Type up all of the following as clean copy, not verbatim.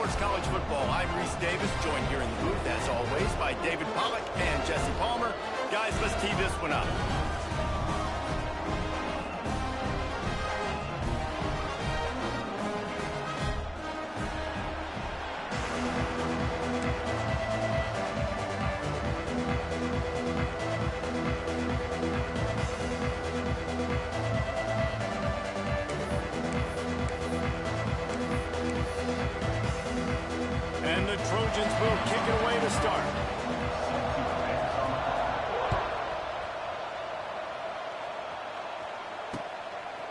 Sports College Football. I'm Reese Davis, joined here in the booth, as always, by David Pollack and Jesse Palmer. Guys, let's tee this one up. And the Trojans will kick it away to start.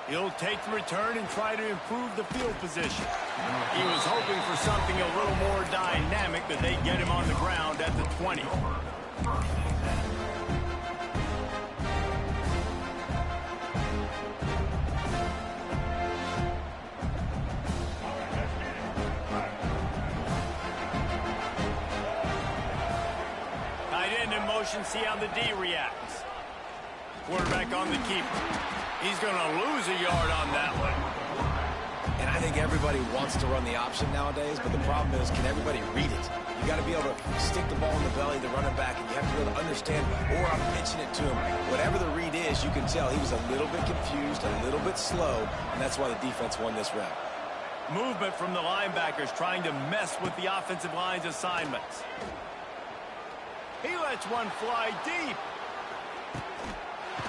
He'll take the return and try to improve the field position. He was hoping for something a little more dynamic, but they get him on the ground at the 20. See how the D reacts. Quarterback on the keeper. He's going to lose a yard on that one. And I think everybody wants to run the option nowadays, but the problem is, can everybody read it? You got to be able to stick the ball in the belly of the running back, and you have to be able to understand, or I'm pitching it to him. Whatever the read is, you can tell he was a little bit confused, a little bit slow, and that's why the defense won this rep. Movement from the linebackers trying to mess with the offensive line's assignments. He lets one fly deep.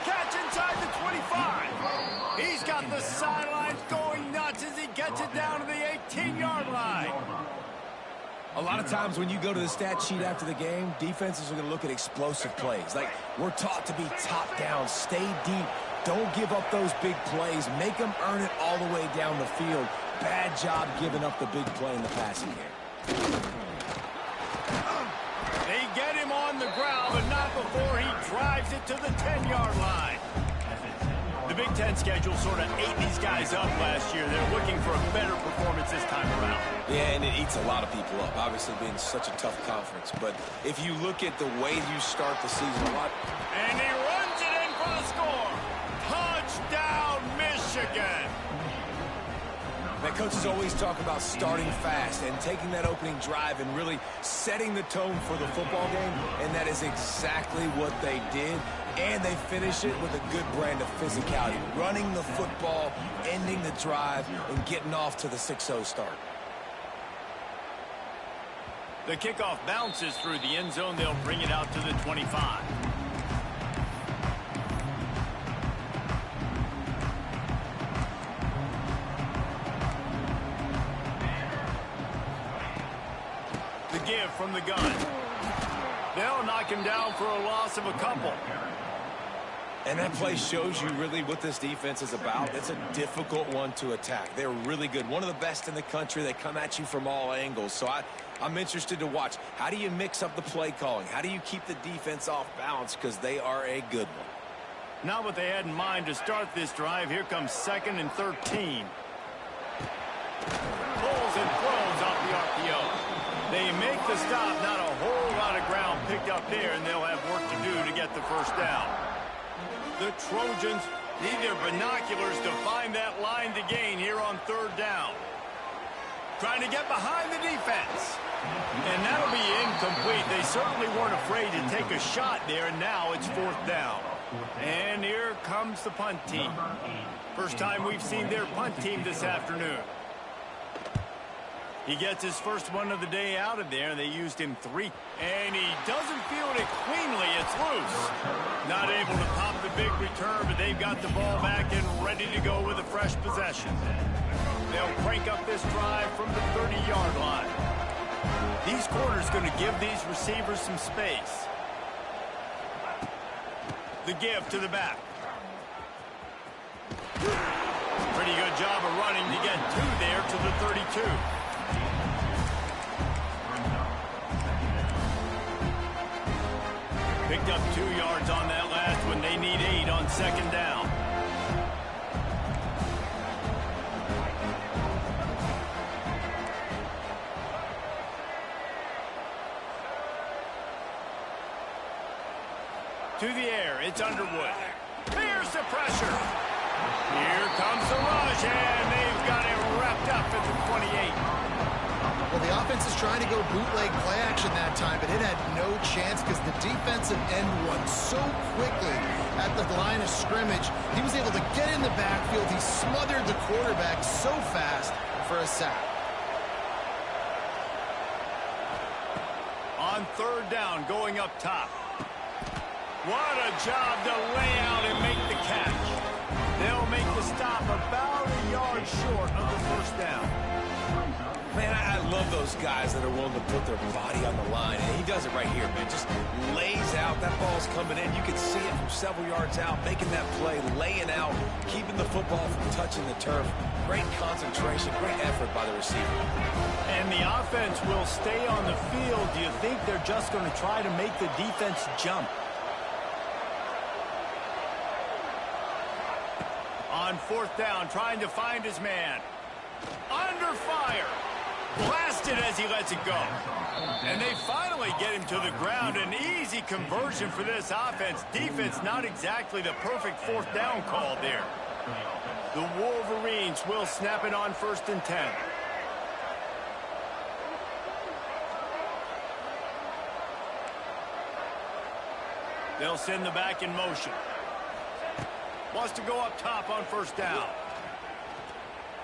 Catch inside the 25. He's got the sidelines going nuts as he gets it down to the 18-yard line. A lot of times when you go to the stat sheet after the game, defenses are going to look at explosive plays. Like, we're taught to be top down, stay deep, don't give up those big plays, make them earn it all the way down the field. Bad job giving up the big play in the passing game. They get him on the ground, but not before he drives it to the 10-yard line. The Big Ten schedule sort of ate these guys up last year. They're looking for a better performance this time around. Yeah, and it eats a lot of people up, obviously being such a tough conference. But if you look at the way you start the season a lot... And he runs it in for the score. Touchdown, Michigan. Man, coaches always talk about starting fast and taking that opening drive and really setting the tone for the football game, and that is exactly what they did, and they finish it with a good brand of physicality, running the football, ending the drive, and getting off to the 6-0 start. The kickoff bounces through the end zone. They'll bring it out to the 25. Give from the gun. They'll knock him down for a loss of a couple. And that play shows you really what this defense is about. It's a difficult one to attack. They're really good. One of the best in the country. They come at you from all angles. So I'm interested to watch. How do you mix up the play calling? How do you keep the defense off balance? Because they are a good one. Not what they had in mind to start this drive. Here comes 2nd and 13. Pulls and throws off the RPO. They make the stop, not a whole lot of ground picked up there, and they'll have work to do to get the first down. The Trojans need their binoculars to find that line to gain here on 3rd down. Trying to get behind the defense. And that'll be incomplete. They certainly weren't afraid to take a shot there, and now it's 4th down. And here comes the punt team. First time we've seen their punt team this afternoon. He gets his first one of the day out of there. They used him 3. And he doesn't field it cleanly. It's loose. Not able to pop the big return, but they've got the ball back and ready to go with a fresh possession. They'll crank up this drive from the 30-yard line. These corners going to give these receivers some space. The give to the back. Pretty good job of running to get 2 there to the 32. Picked up 2 yards on that last one. They need 8 on 2nd down. To the air, it's Underwood. Here's the pressure. Here comes the rush, and they've got it wrapped up at the 28. Well, the offense is trying to go bootleg play action that time, but it had no chance because the defensive end won so quickly at the line of scrimmage. He was able to get in the backfield. He smothered the quarterback so fast for a sack. On third down, going up top. What a job to lay out and make the catch. They'll make the stop about a yard short of the first down. Man, I love those guys that are willing to put their body on the line. And he does it right here, man. Just lays out. That ball's coming in. You can see it from several yards out, making that play, laying out, keeping the football from touching the turf. Great concentration, great effort by the receiver. And the offense will stay on the field. Do you think they're just going to try to make the defense jump? On fourth down, trying to find his man. Under fire. Blasted as he lets it go. And they finally get him to the ground. An easy conversion for this offense. Defense, not exactly the perfect fourth down call there. The Wolverines will snap it on 1st and 10. They'll send the back in motion. Wants to go up top on 1st down.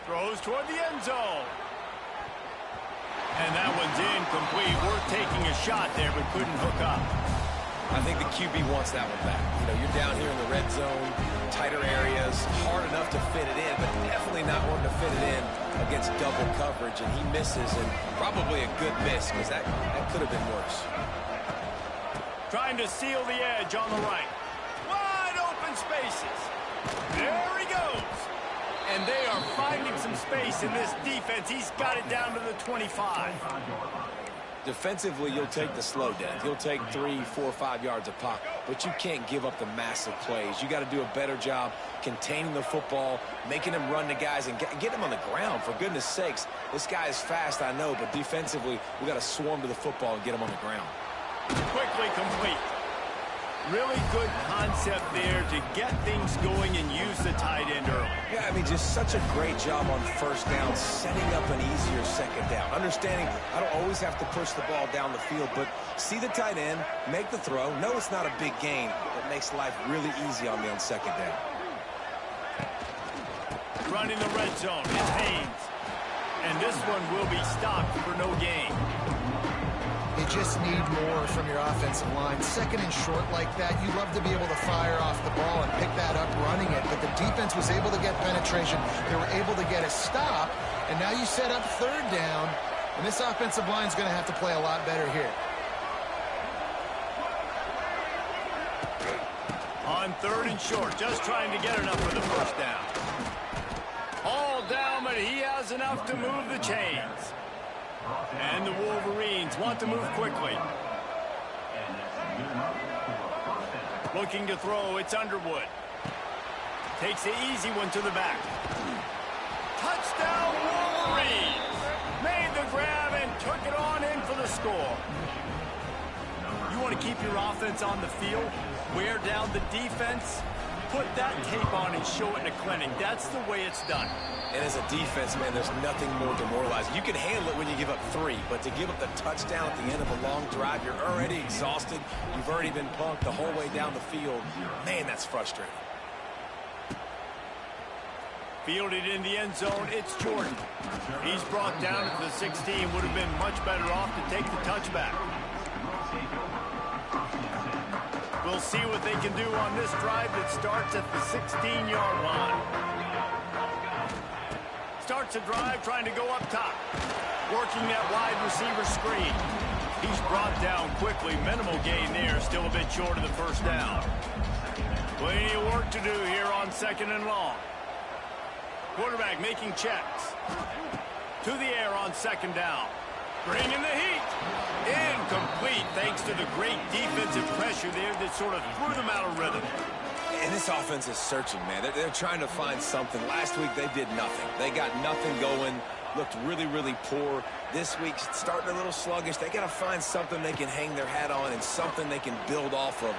Throws toward the end zone. And that one's incomplete. Worth taking a shot there, but couldn't hook up. I think the QB wants that one back. You know, you're down here in the red zone, tighter areas, hard enough to fit it in, but definitely not wanting to fit it in against double coverage, and he misses, and probably a good miss, because that could have been worse. Trying to seal the edge on the right. Wide open spaces. There he goes. And they are finding some space in this defense. He's got it down to the 25. Defensively, you'll take the slow downs. You'll take 3, 4, 5 yards of pocket, but you can't give up the massive plays. You got to do a better job containing the football, making him run to guys, and get him on the ground. For goodness sakes, this guy is fast, I know, but defensively, we got to swarm to the football and get him on the ground. Quickly complete. Really good concept there to get things going and use the tight end early. Yeah, I mean, just such a great job on 1st down, setting up an easier 2nd down. Understanding I don't always have to push the ball down the field, but see the tight end, make the throw. No, it's not a big gain, but makes life really easy on me on 2nd down. Running the red zone is Haynes. And this one will be stopped for no gain. You just need more from your offensive line. 2nd and short like that, you'd love to be able to fire off the ball and pick that up running it, but the defense was able to get penetration. They were able to get a stop, and now you set up 3rd down, and this offensive line is going to have to play a lot better here. On 3rd and short, just trying to get enough for the 1st down. All down, but he has enough to move the chains. And the Wolverines want to move quickly. Looking to throw, it's Underwood. Takes the easy one to the back. Touchdown, Wolverines! Made the grab and took it on in for the score. You want to keep your offense on the field, wear down the defense, put that tape on and show it in a clinic. That's the way it's done. And as a defense, man, there's nothing more demoralizing. You can handle it when you give up 3, but to give up the touchdown at the end of a long drive, you're already exhausted. You've already been punked the whole way down the field. Man, that's frustrating. Fielded in the end zone, it's Jordan. He's brought down at the 16. Would have been much better off to take the touchback. We'll see what they can do on this drive that starts at the 16-yard line. Starts a drive trying to go up top. Working that wide receiver screen. He's brought down quickly. Minimal gain there. Still a bit short of the 1st down. Plenty of work to do here on 2nd and long. Quarterback making checks. To the air on 2nd down. Bringing the heat. Incomplete thanks to the great defensive pressure there that sort of threw them out of rhythm. And this offense is searching, man. They're trying to find something. Last week, they did nothing. They got nothing going, looked really, really poor. This week, starting a little sluggish. They got to find something they can hang their hat on and something they can build off of.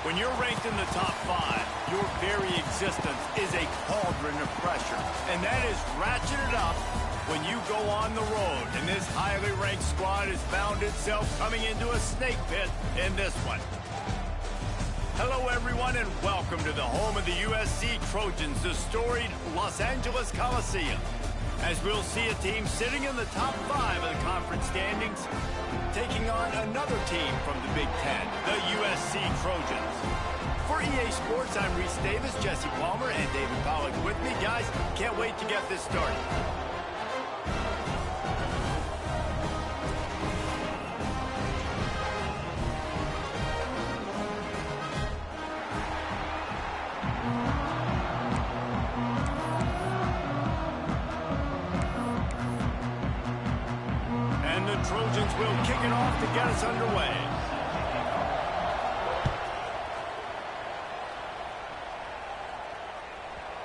When you're ranked in the top 5, your very existence is a cauldron of pressure. And that is ratcheted up when you go on the road. And this highly ranked squad has found itself coming into a snake pit in this one. Hello, everyone, and welcome to the home of the USC Trojans, the storied Los Angeles Coliseum. As we'll see a team sitting in the top 5 of the conference standings, taking on another team from the Big Ten, the USC Trojans. For EA Sports, I'm Reese Davis, Jesse Palmer, and David Pollack with me. Guys, can't wait to get this started. Trojans will kick it off to get us underway.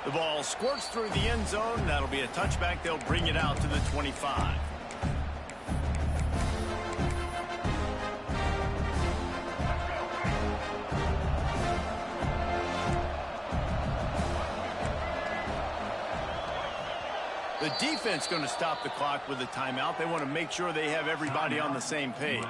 The ball squirts through the end zone. That'll be a touchback. They'll bring it out to the 25. The defense going to stop the clock with a timeout. They want to make sure they have everybody on the same page.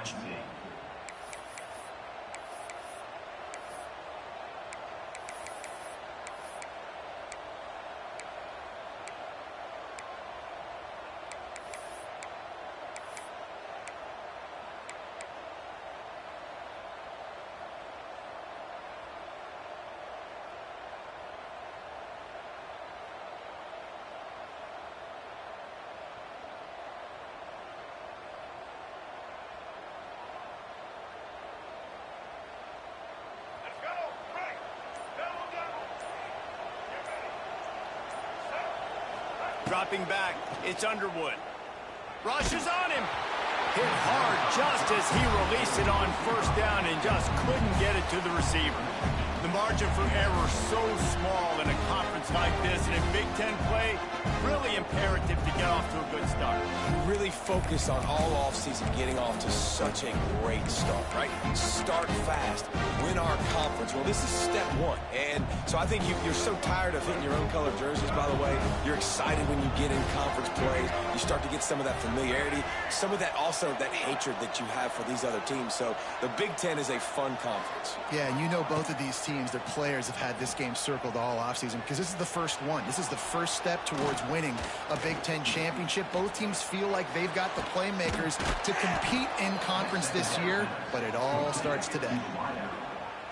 Dropping back, it's Underwood. Rush is on him. Hit hard just as he released it on first down and just couldn't get it to the receiver. The margin for error so small in a conference like this, and in Big Ten play, really imperative to get off to a good start. We really focus on all offseason getting off to such a great start, right? Start fast, win our conference. Well, this is step one. And so I think you're so tired of hitting your own color jerseys, by the way. You're excited when you get in conference plays. You start to get some of that familiarity, some of that also that hatred that you have for these other teams. So the Big Ten is a fun conference. Yeah, and you know both of these teams, their players have had this game circled all offseason because this is the first one. This is the first step towards winning a Big Ten championship. Both teams feel like they've got the playmakers to compete in conference this year, but it all starts today.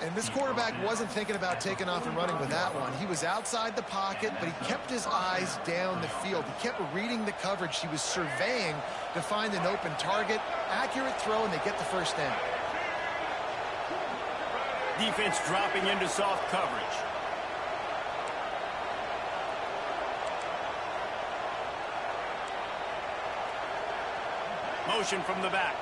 And this quarterback wasn't thinking about taking off and running with that one. He was outside the pocket, but he kept his eyes down the field. He kept reading the coverage. He was surveying to find an open target. Accurate throw, and they get the first down. Defense dropping into soft coverage. Motion from the back.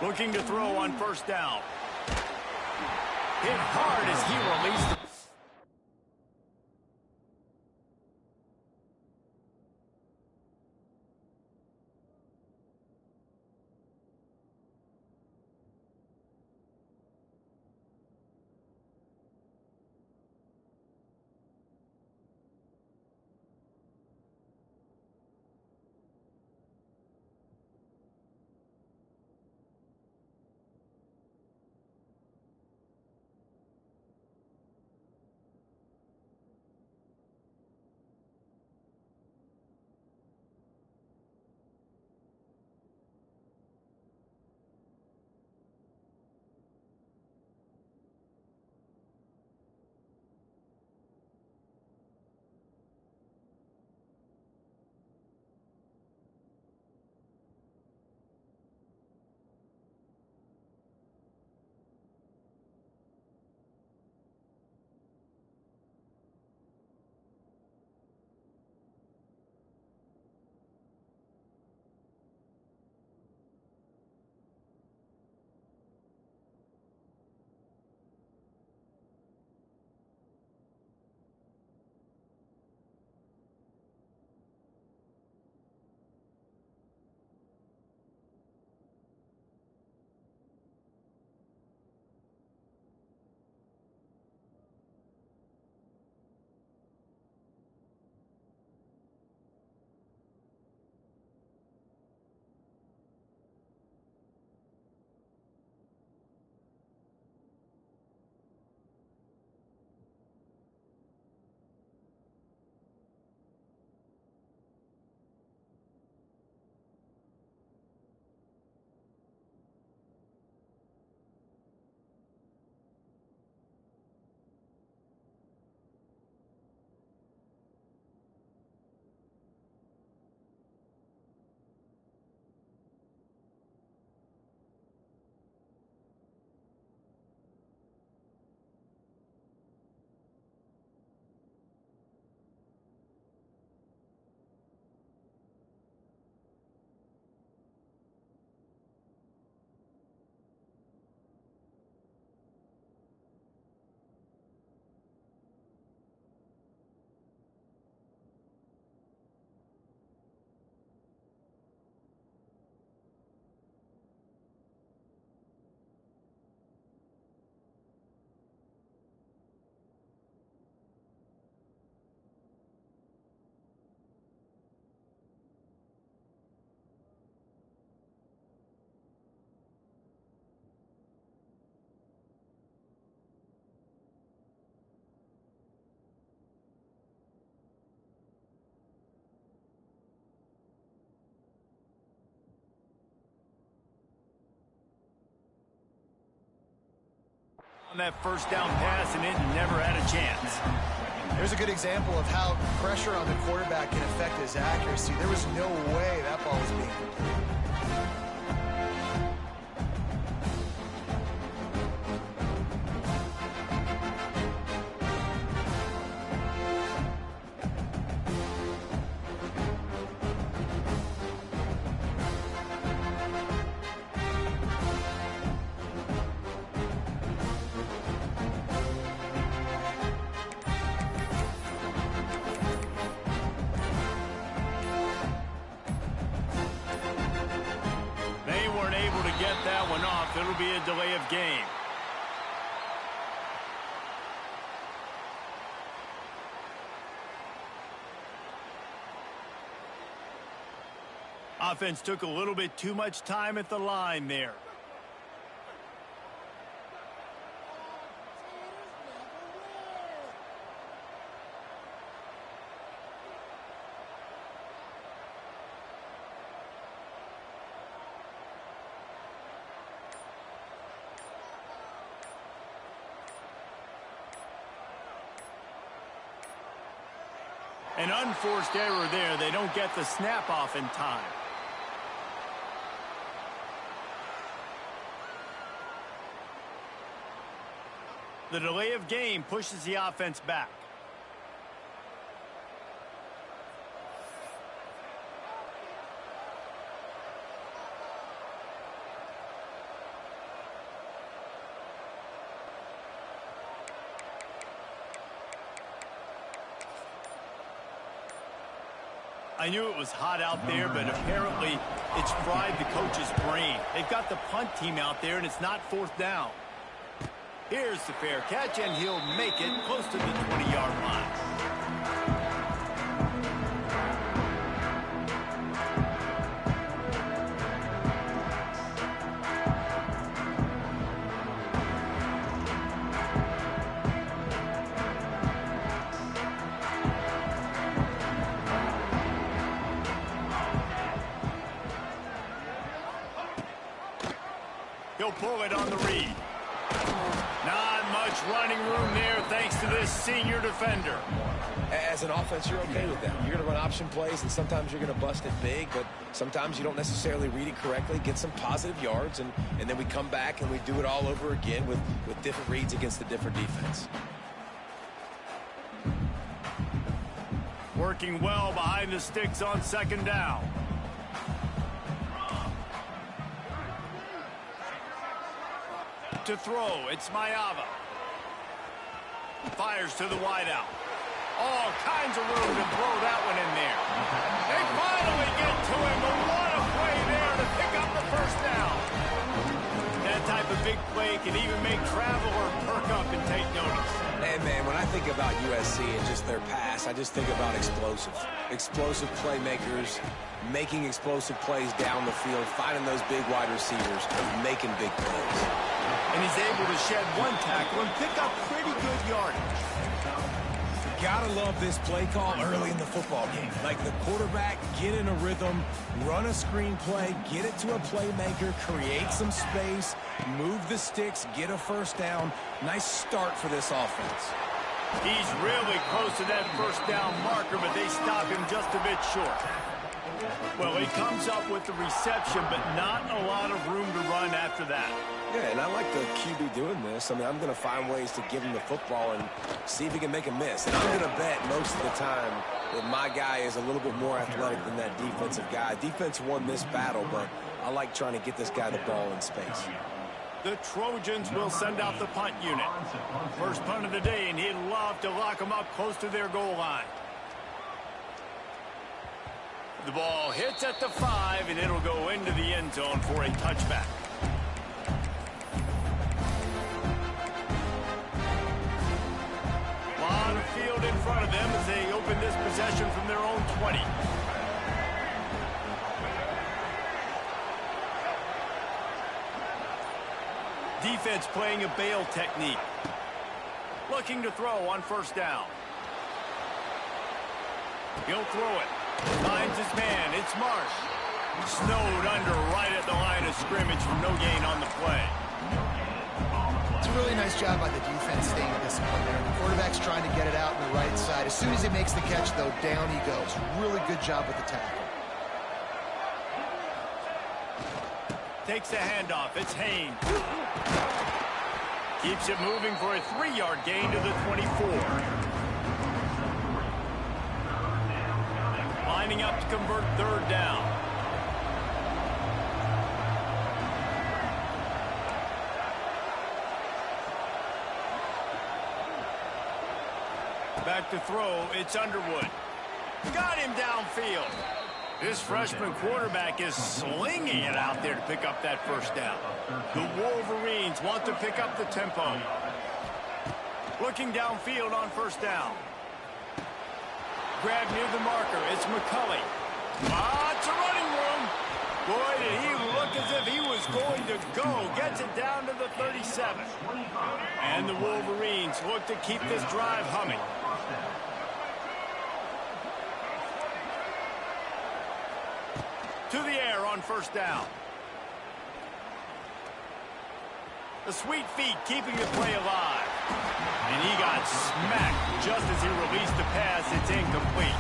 Looking to throw on first down. Hit hard as he released it. that first down pass, and it never had a chance. There's a good example of how pressure on the quarterback can affect his accuracy. There was no way that ball was being completed. Get that one off. It'll be a delay of game. Offense took a little bit too much time at the line there. An unforced error there. They don't get the snap off in time. The delay of game pushes the offense back. I knew it was hot out there, but apparently it's fried the coach's brain. They've got the punt team out there, and it's not fourth down. Here's the fair catch, and he'll make it close to the 20-yard line. He'll pull it on the read. Not much running room there thanks to this senior defender. As an offense, you're okay with that. You're going to run option plays, and sometimes you're going to bust it big, but sometimes you don't necessarily read it correctly, get some positive yards, and then we come back and we do it all over again with different reads against the different defense. Working well behind the sticks on second down. To throw, it's Mayava. Fires to the wideout. All kinds of room to throw that one in there. They finally get to him, but what a play there to pick up the first down. That type of big play can even make Traveler perk up and take notice. And, man, when I think about USC and just their pass, I just think about explosive. Explosive playmakers, making explosive plays down the field, finding those big wide receivers, making big plays. And he's able to shed one tackle and pick up pretty good yardage. Gotta love this play call early in the football game. Like the quarterback, get in a rhythm, run a screen play, get it to a playmaker, create some space, move the sticks, get a first down. Nice start for this offense. He's really close to that first down marker, but they stop him just a bit short. Well, he comes up with the reception, but not a lot of room to run after that. Yeah, and I like the QB doing this. I mean, I'm going to find ways to give him the football and see if he can make a miss. And I'm going to bet most of the time that my guy is a little bit more athletic than that defensive guy. Defense won this battle, but I like trying to get this guy the ball in space. The Trojans will send out the punt unit. First punt of the day, and he'd love to lock them up close to their goal line. The ball hits at the 5, and it'll go into the end zone for a touchback. Lot of field in front of them as they open this possession from their own 20. Defense playing a bail technique. Looking to throw on first down. He'll throw it. Finds his man. It's Marsh. Snowed under right at the line of scrimmage for no gain on the play. It's really nice job by the defense staying disciplined there. The quarterback's trying to get it out on the right side. As soon as he makes the catch, though, down he goes. Really good job with the tackle. Takes the handoff. It's Haynes. Keeps it moving for a 3-yard gain to the 24. Lining up to convert third down. Back to throw, it's Underwood. Got him downfield. This freshman quarterback is slinging it out there to pick up that first down. The Wolverines want to pick up the tempo. Looking downfield on first down. Grab near the marker, it's McCulley. Lots of running room. Boy, did he look as if he was going to go. Gets it down to the 37. And the Wolverines look to keep this drive humming. To the air on first down. The sweet feet keeping the play alive. And he got smacked just as he released the pass. It's incomplete.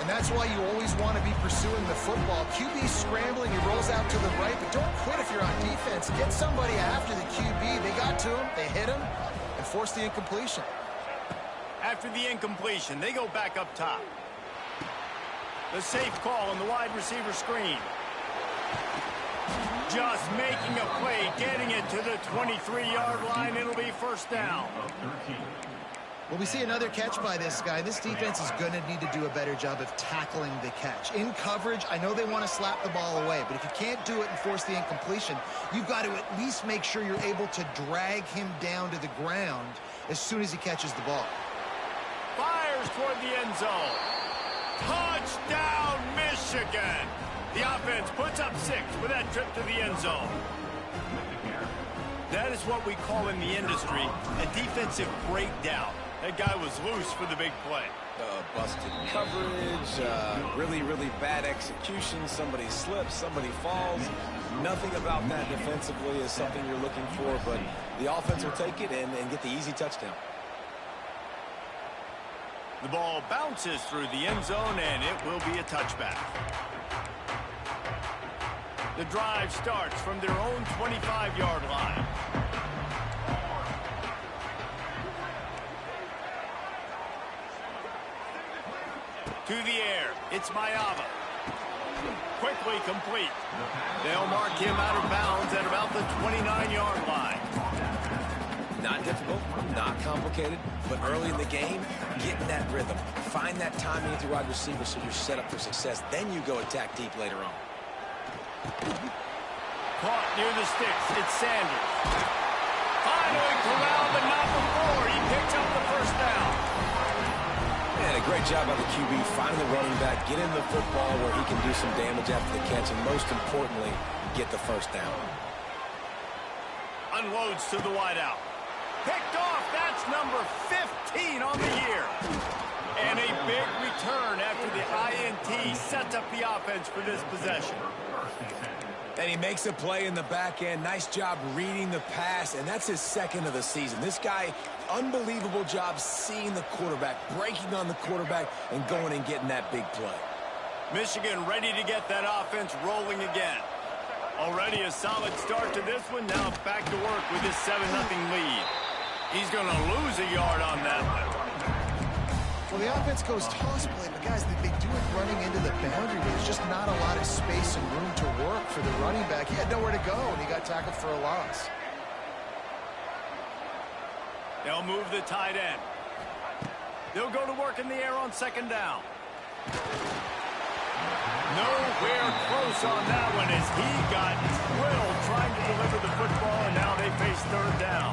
And that's why you always want to be pursuing the football. QB scrambling, he rolls out to the right, but don't quit if you're on defense. Get somebody after the QB. They got to him, they hit him, and forced the incompletion. After the incompletion, they go back up top. The safe call on the wide receiver screen. Just making a play, getting it to the 23-yard line. It'll be first down. Well, we see another catch by this guy. This defense is going to need to do a better job of tackling the catch. In coverage, I know they want to slap the ball away, but if you can't do it and force the incompletion, you've got to at least make sure you're able to drag him down to the ground as soon as he catches the ball. Fires toward the end zone. Touchdown, Michigan! The offense puts up 6 with that trip to the end zone. That is what we call in the industry a defensive breakdown. That guy was loose for the big play. Busted coverage, really, really bad execution. Somebody slips, somebody falls. Nothing about that defensively is something you're looking for, but the offense will take it and get the easy touchdown. The ball bounces through the end zone, and it will be a touchback. The drive starts from their own 25-yard line. To the air, it's Mayava. Quickly complete. They'll mark him out of bounds at about the 29-yard line. Not difficult, not complicated, but early in the game, get in that rhythm. Find that timing with your wide receiver so you're set up for success. Then you go attack deep later on. Caught near the sticks. It's Sanders. Finally corralled, but not before. He picks up the first down. And a great job by the QB finding the running back, get in the football where he can do some damage after the catch, and most importantly, get the first down. Unloads to the wideout. Picked off. That's number 15 on the year. And a big return after the INT sets up the offense for this possession. And he makes a play in the back end. Nice job reading the pass, and that's his second of the season. This guy, unbelievable job seeing the quarterback, breaking on the quarterback, and going and getting that big play. Michigan ready to get that offense rolling again. Already a solid start to this one. Now back to work with his 7-0 lead. He's going to lose a yard on that one. Well, the offense goes toss play, but guys, they do it running into the boundary. There's just not a lot of space and room to work for the running back. He had nowhere to go, and he got tackled for a loss. They'll move the tight end. They'll go to work in the air on second down. Nowhere close on that one as he got drilled trying to deliver the football, and now they face third down.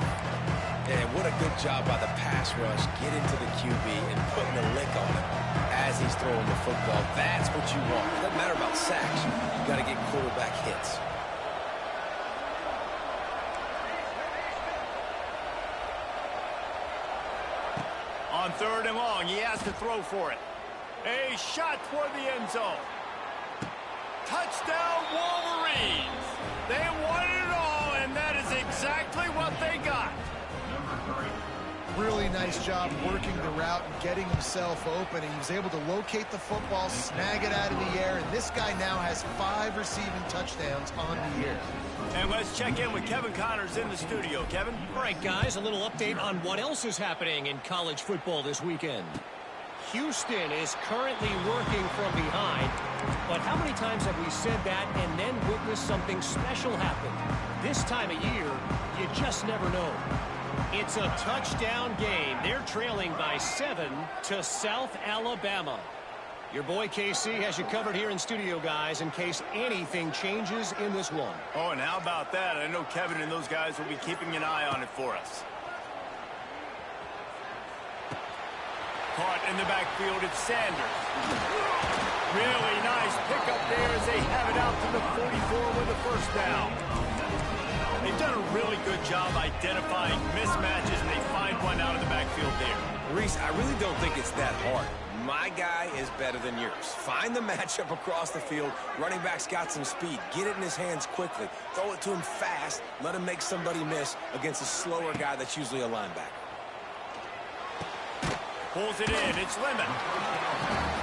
And what a good job by the pass rush. Get into the QB and putting a lick on him as he's throwing the football. That's what you want. It doesn't matter about sacks. You've got to get quarterback hits. On third and long, he has to throw for it. A shot toward the end zone. Touchdown, Wolverines. They won it all, and that is exactly what they got. really nice job working the route and getting himself open. He was able to locate the football, snag it out of the air, and this guy now has 5 receiving touchdowns on the year. And let's check in with Kevin Connors in the studio. Kevin? All right, guys, a little update on what else is happening in college football this weekend. Houston is currently working from behind, but how many times have we said that and then witnessed something special happen? This time of year, you just never know. It's a touchdown game. They're trailing by 7 to South Alabama. Your boy KC has you covered here in studio, guys, in case anything changes in this one. Oh, and how about that? I know Kevin and those guys will be keeping an eye on it for us. Caught in the backfield, it's Sanders. Really nice pickup there as they have it out to the 44 with a first down. They've done a really good job identifying mismatches, and they find one out of the backfield there. Reese, I really don't think it's that hard. My guy is better than yours. Find the matchup across the field. Running back's got some speed. Get it in his hands quickly. Throw it to him fast. Let him make somebody miss against a slower guy that's usually a linebacker. Pulls it in. It's Lemon.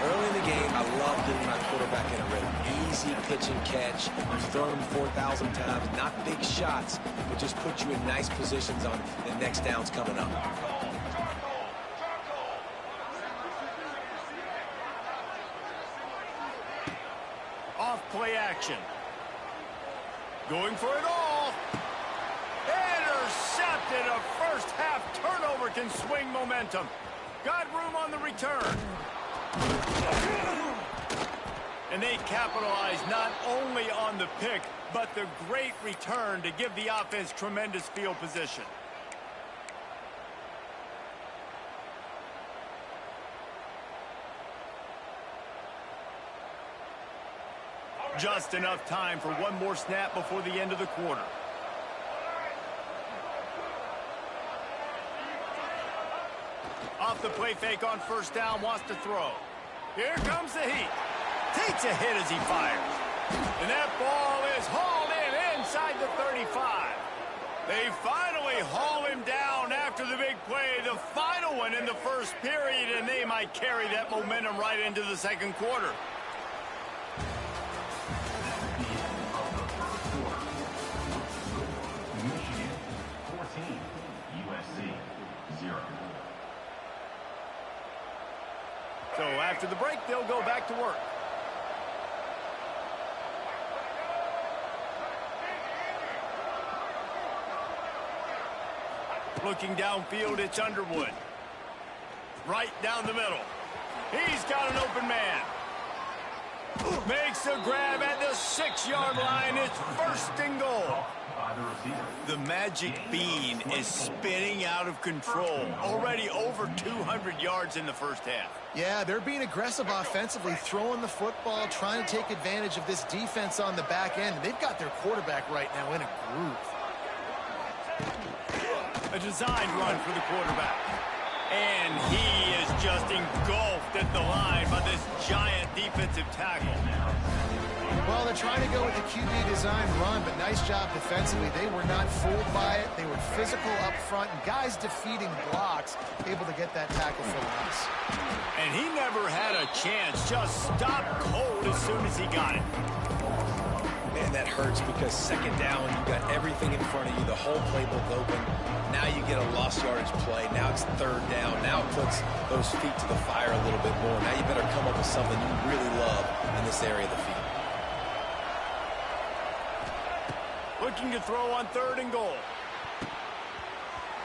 Early in the game, I love getting my quarterback in a rhythm. Easy pitch and catch. You've thrown him 4,000 times. Not big shots, but just put you in nice positions on the next down's coming up. Off play action. Going for it all. Intercepted. A first half turnover can swing momentum. Got room on the return. And they capitalize not only on the pick, but the great return to give the offense tremendous field position. Just enough time for one more snap before the end of the quarter. Off the play fake on first down, wants to throw. Here comes the heat. Takes a hit as he fires. And that ball is hauled in inside the 35. They finally haul him down after the big play, the final one in the first period, and they might carry that momentum right into the second quarter. So after the break, they'll go back to work. Looking downfield, it's Underwood. Right down the middle. He's got an open man. Makes the grab at the 6-yard line. It's first and goal. The magic bean is spinning out of control. Already over 200 yards in the first half. Yeah, they're being aggressive offensively, throwing the football, trying to take advantage of this defense on the back end. They've got their quarterback right now in a groove. A designed run for the quarterback. And he is just engulfed at the line by this giant defensive tackle. Well, they're trying to go with the QB design run, but nice job defensively. They were not fooled by it. They were physical up front, and guys defeating blocks, able to get that tackle for loss. And he never had a chance. Just stopped cold as soon as he got it. Man, that hurts because second down, you got everything in front of you, the whole playbook open. Now you get a lost yardage play. Now it's third down. Now it puts those feet to the fire a little bit more. Now you better come up with something you really love in this area of the field. Looking to throw on third and goal.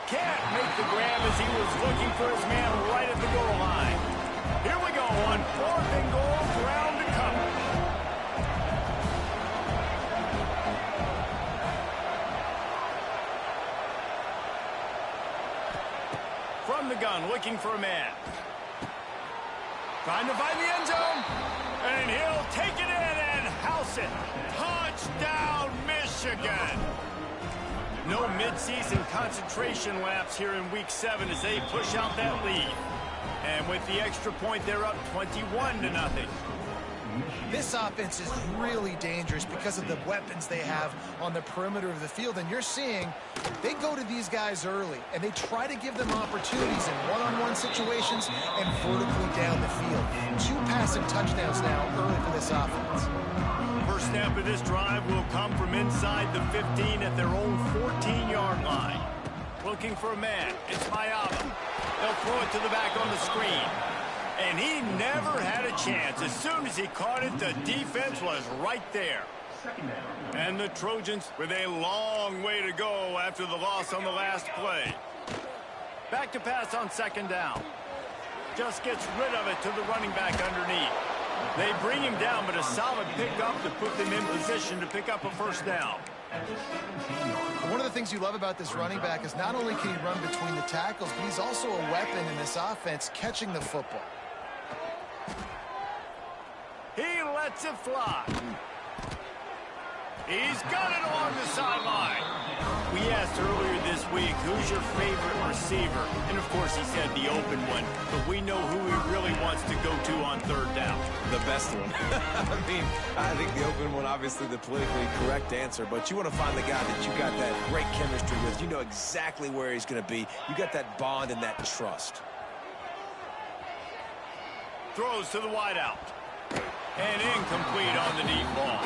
Can't make the grab as he was looking for his man right at the goal line. Here we go on fourth and goal, ground to cover. From the gun, looking for a man. Trying to find the end zone. And he'll take it in and house it. Touchdown, Michigan. No midseason concentration laps here in Week 7 as they push out that lead. And with the extra point, they're up 21-0. This offense is really dangerous because of the weapons they have on the perimeter of the field. And you're seeing they go to these guys early, and they try to give them opportunities in one-on-one situations and vertically down the field. 2 passing touchdowns now early for this offense. First snap of this drive will come from inside the 15 at their own 14-yard line. Looking for a man. It's Mayava. They'll throw it to the back on the screen. And he never had a chance. As soon as he caught it, the defense was right there. And the Trojans with a long way to go after the loss on the last play. Back to pass on second down. Just gets rid of it to the running back underneath. They bring him down, but a solid pickup to put them in position to pick up a first down. One of the things you love about this running back is not only can he run between the tackles, but he's also a weapon in this offense catching the football. He lets it fly. He's got it along the sideline. We asked earlier this week, who's your favorite receiver? And, of course, he said the open one. But we know who he really wants to go to on third down. The best one. I mean, I think the open one, obviously the politically correct answer, but you want to find the guy that you got that great chemistry with. You know exactly where he's going to be. You got that bond and that trust. Throws to the wideout. And incomplete on the deep ball.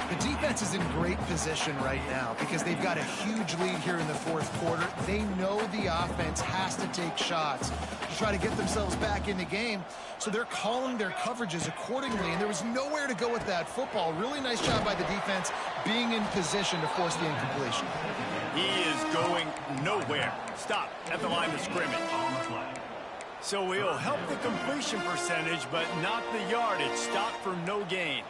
The defense is in great position right now because they've got a huge lead here in the fourth quarter. They know the offense has to take shots to try to get themselves back in the game, so they're calling their coverages accordingly, and there was nowhere to go with that football. Really nice job by the defense being in position to force the incompletion. He is going nowhere. Stop at the line of scrimmage. So he'll help the completion percentage, but not the yardage. Stop for no gain.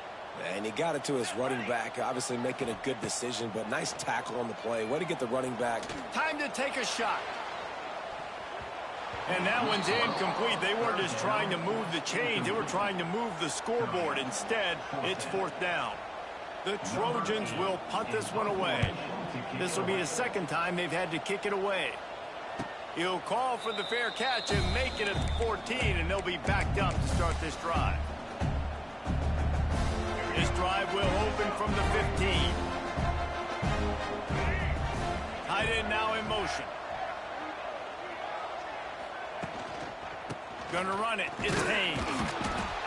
And he got it to his running back, obviously making a good decision, but nice tackle on the play. Way to get the running back. Time to take a shot. And that one's incomplete. They weren't just trying to move the chains. They were trying to move the scoreboard. Instead, it's fourth down. The Trojans will punt this one away. This will be the second time they've had to kick it away. He'll call for the fair catch and make it at the 14, and they'll be backed up to start this drive. This drive will open from the 15. Tight end now in motion. Gonna run it. It's Haynes.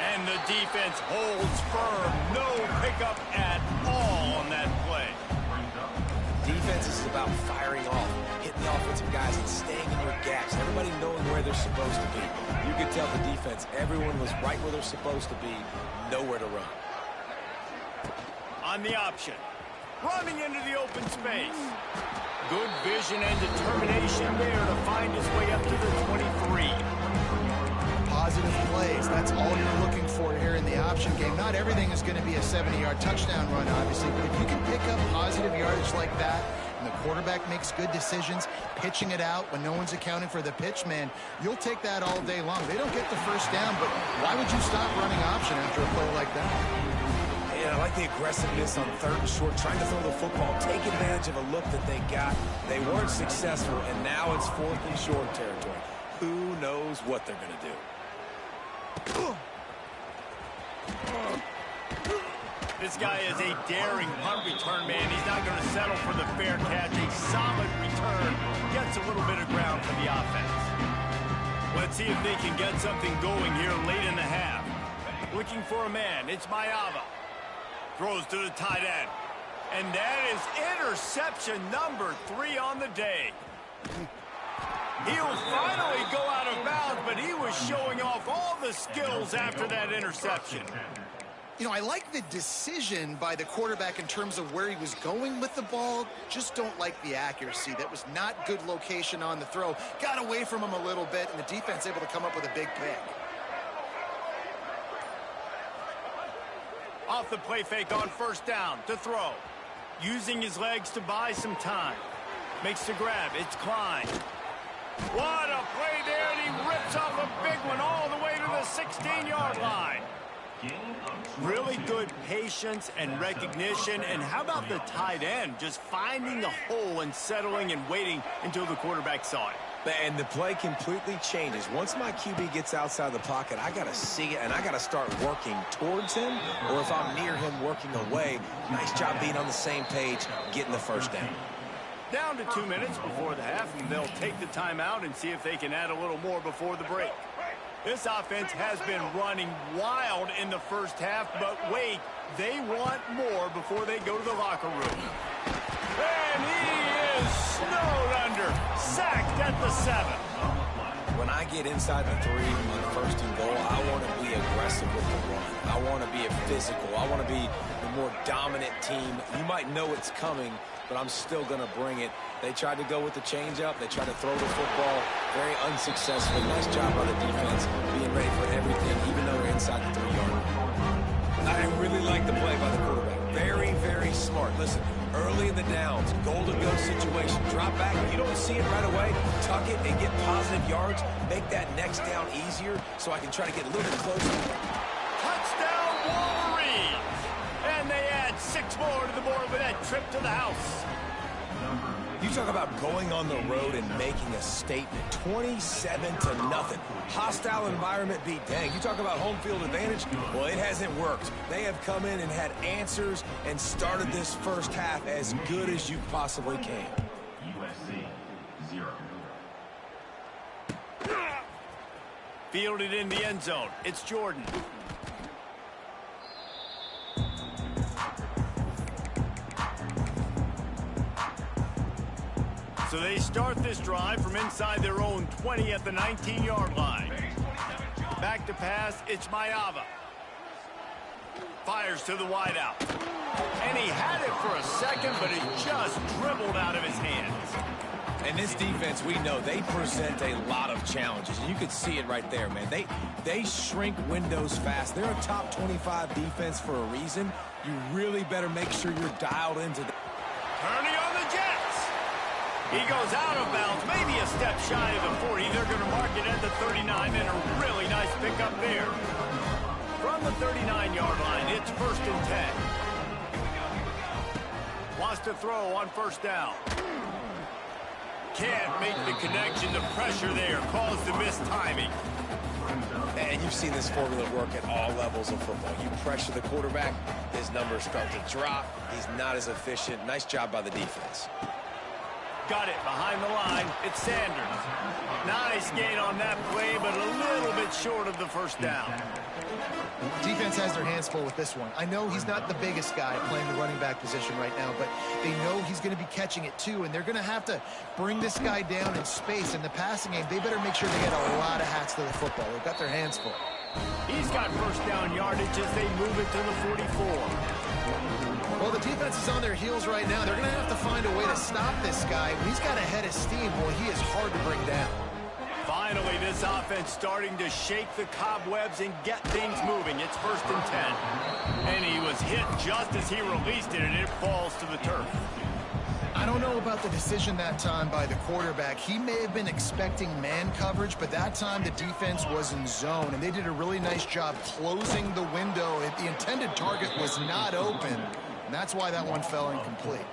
And the defense holds firm. No pickup at all on that play. Defense is about firing off, hitting the offensive guys and staying in your gaps. Everybody knowing where they're supposed to be. You could tell the defense, everyone was right where they're supposed to be, nowhere to run. On the option. Running into the open space. Good vision and determination there to find his way up to the 23. Positive plays. That's all you're looking for here in the option game. Not everything is going to be a 70-yard touchdown run, obviously, but if you can pick up positive yardage like that, and the quarterback makes good decisions, pitching it out when no one's accounting for the pitch, man, you'll take that all day long. They don't get the first down, but why would you stop running option after a play like that? Yeah, I like the aggressiveness on third and short, trying to throw the football, take advantage of a look that they got. They weren't successful, and now it's fourth and short territory. Who knows what they're going to do? This guy is a daring punt return man. He's not going to settle for the fair catch. A solid return gets a little bit of ground for the offense. Let's see if they can get something going here late in the half. Looking for a man. It's Mayava. Throws to the tight end. And that is interception number 3 on the day. He'll finally go out of bounds, but he was showing off all the skills after that interception. You know, I like the decision by the quarterback in terms of where he was going with the ball. Just don't like the accuracy. That was not good location on the throw. Got away from him a little bit, and the defense able to come up with a big pick. Off the play fake on first down to throw. Using his legs to buy some time. Makes the grab. It's Klein. What a play there, and he rips off a big one all the way to the 16-yard line. Really good patience and recognition. And how about the tight end just finding the hole and settling and waiting until the quarterback saw it? And the play completely changes. Once my QB gets outside the pocket, I got to see it, and I got to start working towards him, or if I'm near him working away, nice job being on the same page, getting the first down. Down to 2 minutes before the half, and they'll take the timeout and see if they can add a little more before the break. This offense has been running wild in the first half, but wait, they want more before they go to the locker room. And he is snowed under, sacked at the 7. When I get inside the 3 on first and goal, I want to be aggressive with the run. I want to be physical. I want to be the more dominant team. You might know it's coming, but I'm still going to bring it. They tried to go with the changeup. They tried to throw the football. Very unsuccessful. Nice job by the defense being ready for everything, even though they're inside the 3-yard line. I really like the play by the quarterback. Very, very smart. Listen, early in the downs, goal-to-go situation. Drop back. If you don't see it right away, tuck it and get positive yards. Make that next down easier so I can try to get a little bit closer. Touchdown, Wolverines! And they add 6 more to the board with that trip to the house. You talk about going on the road and making a statement. 27-0. Hostile environment beat. Dang, you talk about home field advantage? Well, it hasn't worked. They have come in and had answers and started this first half as good as you possibly can. USC 0. Fielded in the end zone. It's Jordan. So they start this drive from inside their own 20 at the 19-yard line. Back to pass, it's Mayava. Fires to the wideout. And he had it for a second, but it just dribbled out of his hands. And this defense, we know, they present a lot of challenges. And you can see it right there, man. They shrink windows fast. They're a top 25 defense for a reason. You really better make sure you're dialed into the... Turning on the Jets. He goes out of bounds, maybe a step shy of the 40. They're going to mark it at the 39, and a really nice pickup there. From the 39-yard line, it's 1st and 10. Wants to throw on first down. Can't make the connection. The pressure there caused the missed timing. And you've seen this formula work at all levels of football. You pressure the quarterback, his numbers start to drop. He's not as efficient. Nice job by the defense. Got it behind the line. It's Sanders. Nice gain on that play, but a little bit short of the first down. Defense has their hands full with this one. I know he's not the biggest guy playing the running back position right now, but they know he's going to be catching it too, and they're going to have to bring this guy down in space. In the passing game, they better make sure they get a lot of hats to the football. They've got their hands full. He's got first down yardage as they move it to the 44. Well, the defense is on their heels right now. They're going to have to find a way to stop this guy. When he's got a head of steam, well, he is hard to bring down. Finally, this offense starting to shake the cobwebs and get things moving. It's 1st and 10. And he was hit just as he released it, and it falls to the turf. I don't know about the decision that time by the quarterback. He may have been expecting man coverage, but that time the defense was in zone, and they did a really nice job closing the window. The intended target was not open, and that's why that one fell incomplete.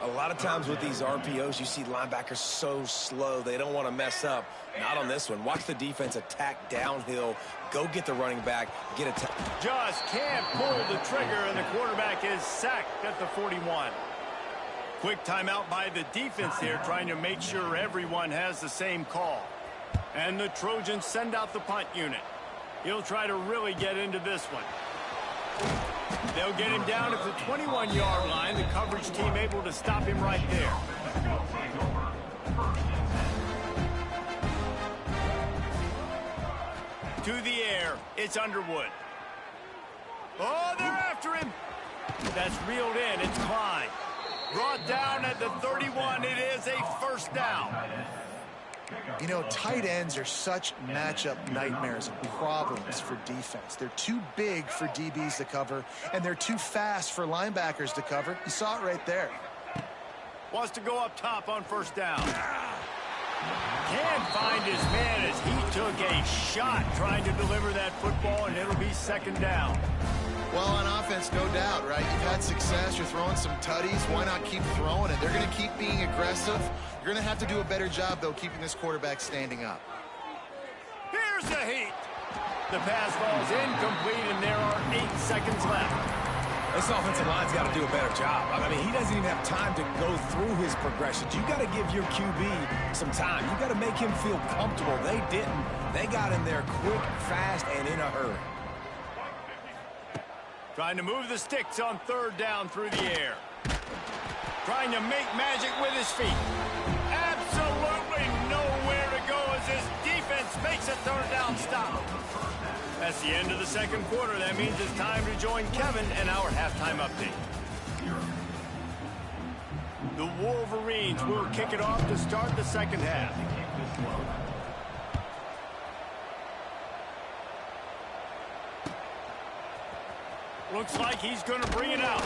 A lot of times with these RPOs, you see linebackers so slow, they don't want to mess up. Not on this one. Watch the defense attack downhill, go get the running back, get a... Just can't pull the trigger, and the quarterback is sacked at the 41. Quick timeout by the defense here, trying to make sure everyone has the same call. And the Trojans send out the punt unit. He'll try to really get into this one. They'll get him down at the 21-yard line. The coverage team able to stop him right there. To the air, it's Underwood. Oh, they're after him. That's reeled in. It's Klein. Brought down at the 31. It is a first down. You know, tight ends are such matchup nightmares and problems for defense. They're too big for DBs to cover, and they're too fast for linebackers to cover. You saw it right there. Wants to go up top on first down. Can't find his man as he took a shot trying to deliver that football, and it'll be second down. Well, on offense, no doubt, right? You've had success. You're throwing some tutties. Why not keep throwing it? They're going to keep being aggressive. You're going to have to do a better job, though, keeping this quarterback standing up. Here's the heat. The pass falls incomplete, and there are 8 seconds left. This offensive line's got to do a better job. I mean, he doesn't even have time to go through his progressions. You got to give your QB some time. You got to make him feel comfortable. They didn't. They got in there quick, fast, and in a hurry. Trying to move the sticks on 3rd down through the air. Trying to make magic with his feet. Absolutely nowhere to go as this defense makes a 3rd down stop. That's the end of the 2nd quarter. That means it's time to join Kevin and our halftime update. The Wolverines will kick it off to start the 2nd half. Looks like he's going to bring it out.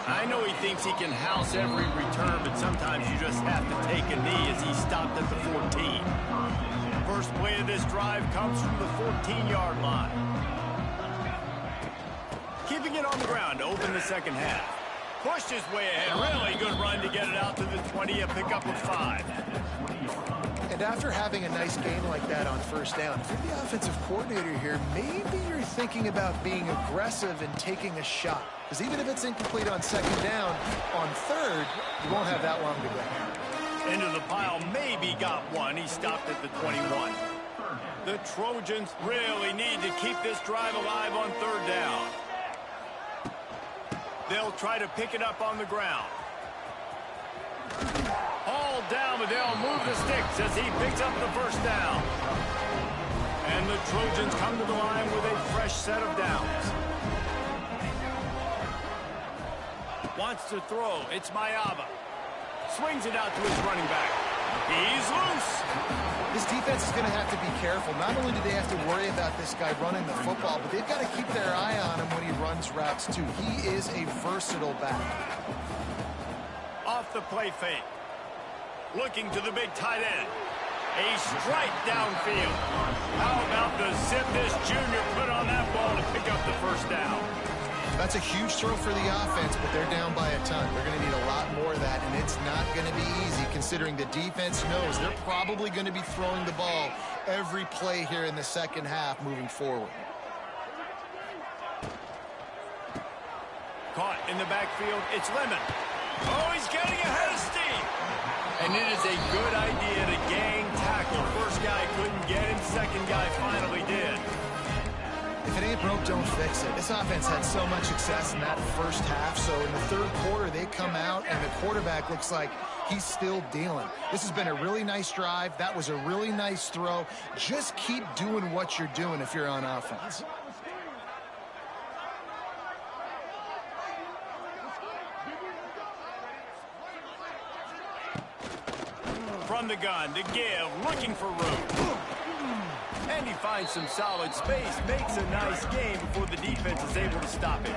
I know he thinks he can house every return, but sometimes you just have to take a knee as he stopped at the 14. First play of this drive comes from the 14-yard line. Keeping it on the ground to open the 2nd half. Pushed his way ahead. Really good run to get it out to the 20, a pickup of 5. And after having a nice game like that on 1st down, if you're the offensive coordinator here, maybe you're thinking about being aggressive and taking a shot. Because even if it's incomplete on 2nd down, on 3rd, you won't have that long to go. Into the pile, maybe got one. He stopped at the 21. The Trojans really need to keep this drive alive on 3rd down. They'll try to pick it up on the ground. Hauled down, but they'll move the sticks as he picks up the 1st down. And the Trojans come to the line with a fresh set of downs. Wants to throw. It's Mayaba. Swings it out to his running back. He's loose. This defense is going to have to be careful. Not only do they have to worry about this guy running the football, but they've got to keep their eye on him when he runs routes, too. He is a versatile back. Off the play fake. Looking to the big tight end. A strike downfield. How about the zip this junior put on that ball to pick up the 1st down? That's a huge throw for the offense, but they're down by a ton. They're going to need a lot more of that, and it's not going to be easy considering the defense knows they're probably going to be throwing the ball every play here in the 2nd half moving forward. Caught in the backfield, it's Lemon. Oh, he's getting ahead of steam. And it is a good idea to gang tackle. 1st guy couldn't get him, 2nd guy finally did. If it ain't broke, don't fix it. This offense had so much success in that 1st half, so in the 3rd quarter, they come out, and the quarterback looks like he's still dealing. This has been a really nice drive. That was a really nice throw. Just keep doing what you're doing if you're on offense. From the gun to give, looking for room. And he finds some solid space, makes a nice game before the defense is able to stop it.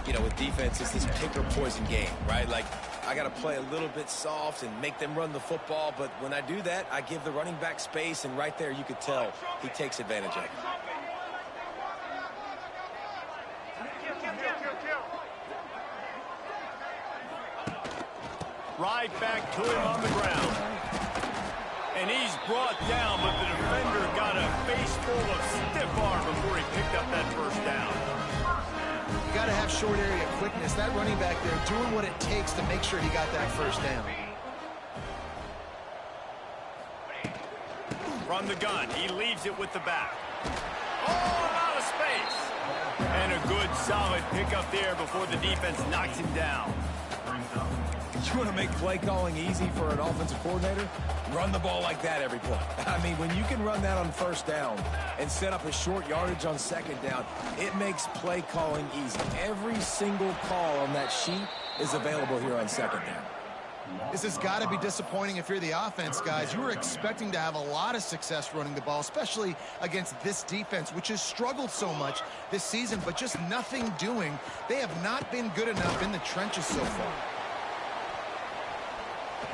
You know, with defense, it's this pick or poison game, right? Like, I got to play a little bit soft and make them run the football, but when I do that, I give the running back space, and right there you could tell he takes advantage of it. Right back to him on the ground. And he's brought down, but the defender got a face full of stiff arm before he picked up that 1st down. You got to have short area quickness. That running back there doing what it takes to make sure he got that 1st down. From the gun, he leaves it with the back. Oh, out of space. And a good, solid pickup there before the defense knocks him down. You want to make play calling easy for an offensive coordinator? Run the ball like that every play. I mean, when you can run that on 1st down and set up a short yardage on 2nd down, it makes play calling easy. Every single call on that sheet is available here on 2nd down. This has got to be disappointing if you're the offense, guys. You were expecting to have a lot of success running the ball, especially against this defense, which has struggled so much this season, but just nothing doing. They have not been good enough in the trenches so far.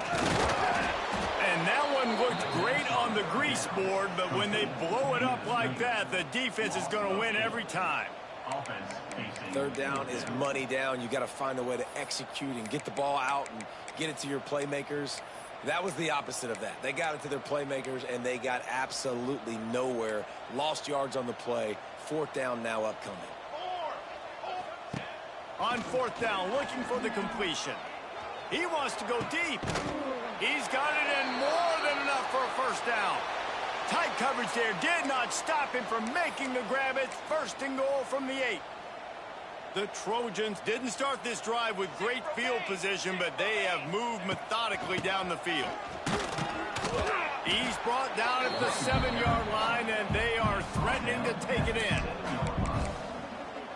And that one looked great on the grease board, but when they blow it up like that, the defense is going to win every time. Offense facing. Third down is money down. You got to find a way to execute and get the ball out and get it to your playmakers. That was the opposite of that. They got it to their playmakers, and they got absolutely nowhere. Lost yards on the play. Fourth down now upcoming. On fourth down, looking for the completion. He wants to go deep. He's got it and more than enough for a first down. Tight coverage there did not stop him from making the grab. It's first and goal from the 8. The Trojans didn't start this drive with great field position, but they have moved methodically down the field. He's brought down at the 7-yard line, and they are threatening to take it in.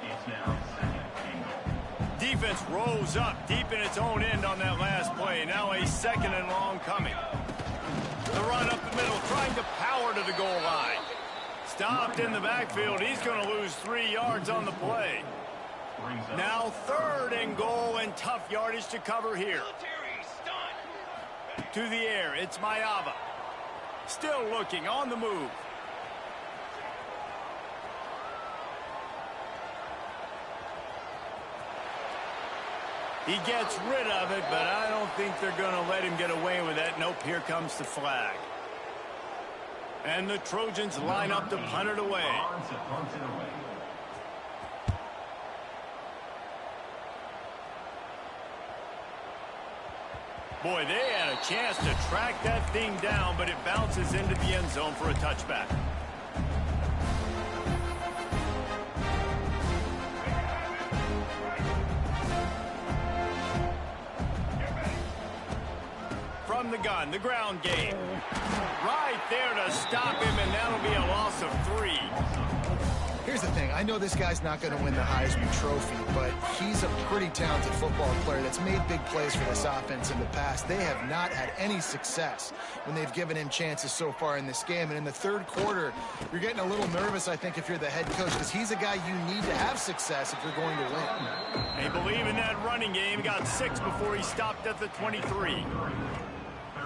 It's now second and goal. Defense rolls up deep in its own end on that last play. Now a second and long coming. The run up the middle, trying to power to the goal line. Stopped in the backfield. He's going to lose 3 yards on the play. Now third and goal, and tough yardage to cover here. To the air, it's Mayava. Still looking, on the move. He gets rid of it, but I don't think they're going to let him get away with that. Nope, here comes the flag. And the Trojans line up to punt it away. Boy, they had a chance to track that thing down, but it bounces into the end zone for a touchback. From the gun, the ground game. Right there to stop him, and that'll be a loss of 3. Here's the thing. I know this guy's not going to win the Heisman Trophy, but he's a pretty talented football player that's made big plays for this offense in the past. They have not had any success when they've given him chances so far in this game. And in the third quarter, you're getting a little nervous, I think, if you're the head coach, because he's a guy you need to have success if you're going to win. They believe in that running game. Got 6 before he stopped at the 23.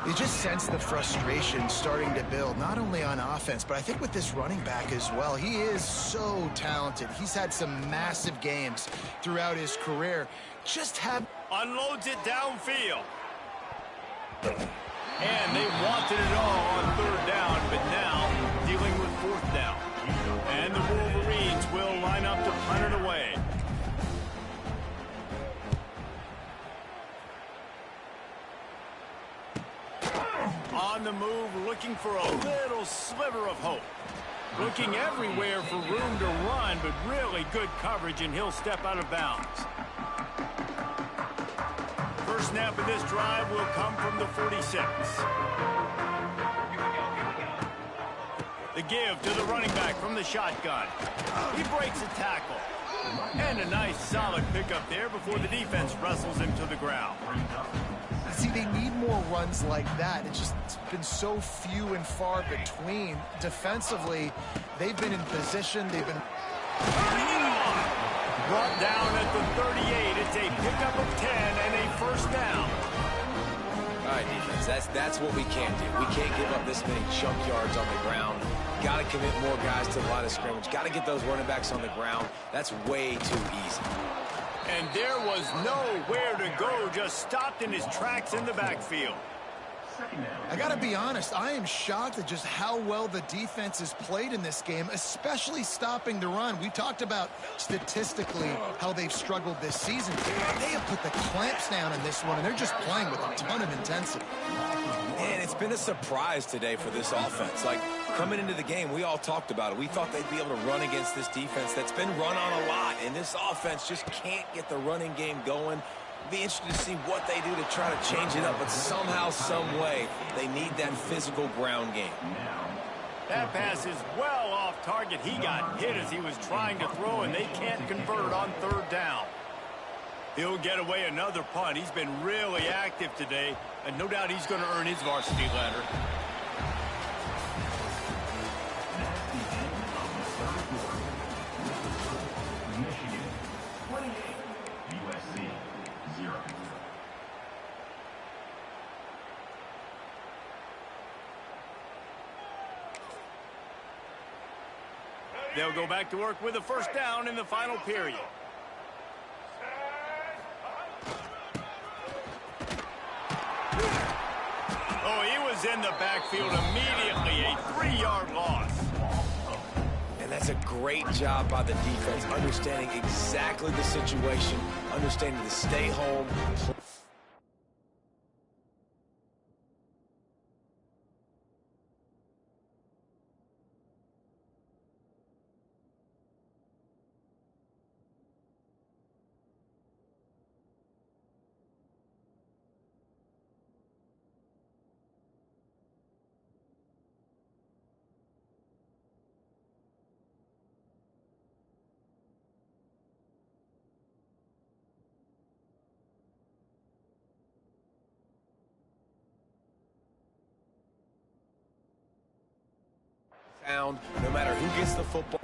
You just sense the frustration starting to build, not only on offense, but I think with this running back as well. He is so talented. He's had some massive games throughout his career. Unloads it downfield. And they wanted it all on third down, but now dealing with fourth down. And the Wolverines will line up to punt it away. On the move, looking for a little sliver of hope. Looking everywhere for room to run, but really good coverage, and he'll step out of bounds. First snap of this drive will come from the 46. The give to the running back from the shotgun. He breaks a tackle. And a nice solid pickup there before the defense wrestles him to the ground. See, they need more runs like that. It's been so few and far between. Defensively, they've been in position. They've been brought down at the 38. It's a pickup of 10 and a first down. All right, defense, that's what we can't do. We can't give up this many chunk yards on the ground. Got to commit more guys to the line of scrimmage. Got to get those running backs on the ground. That's way too easy. And there was nowhere to go, just stopped in his tracks in the backfield. I got to be honest, I am shocked at just how well the defense has played in this game, especially stopping the run. We talked about statistically how they've struggled this season. They have put the clamps down in this one, and they're just playing with a ton of intensity. And it's been a surprise today for this offense. Like, coming into the game, we all talked about it. We thought they'd be able to run against this defense that's been run on a lot, and this offense just can't get the running game going. Be interested to see what they do to try to change it up, but somehow, some way, they need that physical ground game. That pass is well off target. He got hit as he was trying to throw, and they can't convert on third down. He'll get away another punt. He's been really active today, and no doubt he's going to earn his varsity letter. Michigan 28, USC 0. They'll go back to work with a first down in the final period. Oh, he was in the backfield immediately. A 3-yard loss. And that's a great job by the defense, understanding exactly the situation, understanding to stay home. No matter who gets the football.